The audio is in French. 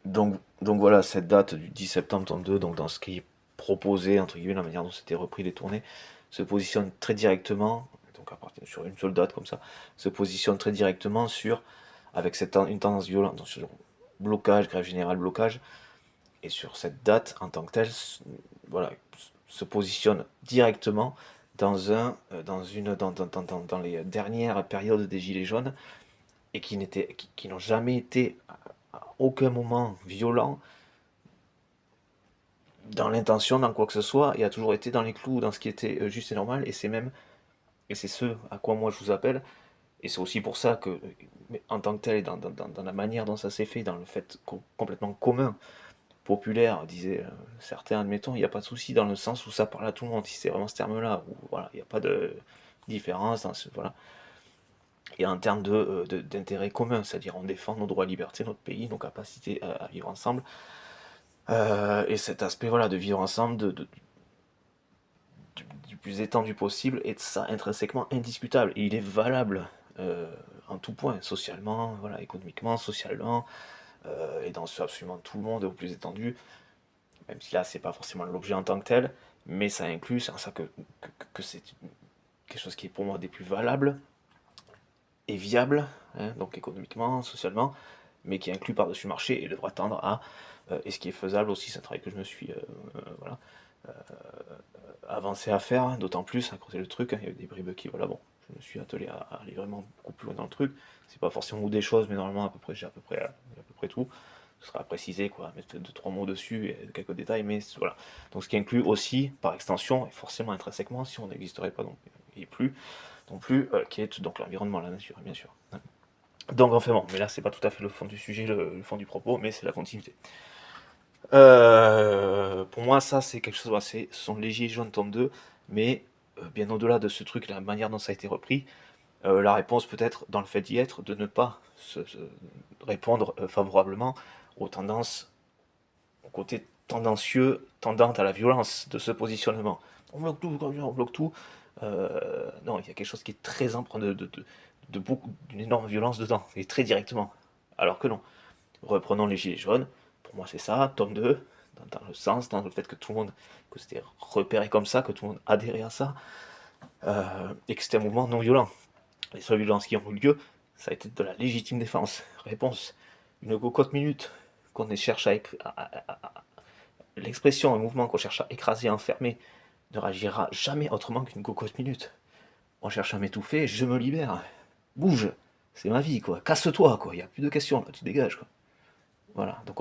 Donc voilà, cette date du 10 septembre 32, donc dans ce qui est proposé, entre guillemets, la manière dont c'était repris les tournées, se positionne très directement, donc à partir sur une seule date comme ça, se positionne très directement sur, avec une tendance violente, donc sur blocage, grève générale, blocage, et sur cette date en tant que telle, voilà, se positionne directement dans les dernières périodes des Gilets jaunes, et qui n'ont jamais été à aucun moment violents dans l'intention, dans quoi que ce soit, et a toujours été dans les clous, dans ce qui était juste et normal, et c'est ce à quoi moi je vous appelle, et c'est aussi pour ça que, en tant que tel, et dans la manière dont ça s'est fait, dans le fait complètement commun, populaire, disaient certains, admettons, il n'y a pas de souci dans le sens où ça parle à tout le monde, si c'est vraiment ce terme-là, où voilà, il n'y a pas de différence, voilà. Et en termes d'intérêt commun, c'est-à-dire on défend nos droits et libertés, notre pays, nos capacités à vivre ensemble, et cet aspect voilà, de vivre ensemble, du plus étendu possible, et de ça intrinsèquement indiscutable. Et il est valable en tout point, socialement, voilà, économiquement, socialement, et dans ce absolument tout le monde au plus étendu, même si là c'est pas forcément l'objet en tant que tel, mais ça inclut, c'est en ça que c'est quelque chose qui est pour moi des plus valables et viables, hein, donc économiquement, socialement, mais qui inclut par-dessus le marché et devra tendre à, et ce qui est faisable aussi, c'est un travail que je me suis voilà, avancé à faire, hein, d'autant plus, à creuser le truc, hein, il y a eu des bribes qui, voilà, bon, je me suis attelé à aller vraiment beaucoup plus loin dans le truc, c'est pas forcément ou des choses, mais normalement à peu près, j'ai à peu près tout, ce sera à préciser, quoi, mettre 2-3 mots dessus, et quelques détails, mais voilà. Donc ce qui inclut aussi, par extension, et forcément intrinsèquement, si on n'existerait pas, donc, et plus, non plus, qui est donc l'environnement, la nature, bien sûr. Donc enfin bon, mais là c'est pas tout à fait le fond du sujet, le fond du propos, mais c'est la continuité. Pour moi, ça c'est quelque chose, ce sont les Gilets jaunes tome 2, mais bien au-delà de ce truc, la manière dont ça a été repris, la réponse peut être dans le fait d'y être, de ne pas répondre favorablement aux tendances, au côté tendancieux, tendant à la violence de ce positionnement. On bloque tout, on bloque tout. Non, il y a quelque chose qui est très empreint de beaucoup, d'une énorme violence dedans, et très directement. Alors que non. Reprenons les Gilets jaunes, pour moi c'est ça, tome 2, dans le sens, dans le fait que tout le monde, que c'était repéré comme ça, que tout le monde adhérait à ça, et que c'était un mouvement non violent. Les seules violences qui ont eu lieu, ça a été de la légitime défense. Réponse, une cocotte minute qu'on cherche l'expression, un mouvement qu'on cherche à écraser, enfermer, ne réagira jamais autrement qu'une cocotte minute. On cherche à m'étouffer, je me libère. Bouge, c'est ma vie, quoi. Casse-toi, quoi. Il n'y a plus de questions, là, tu dégages, quoi. Voilà. Donc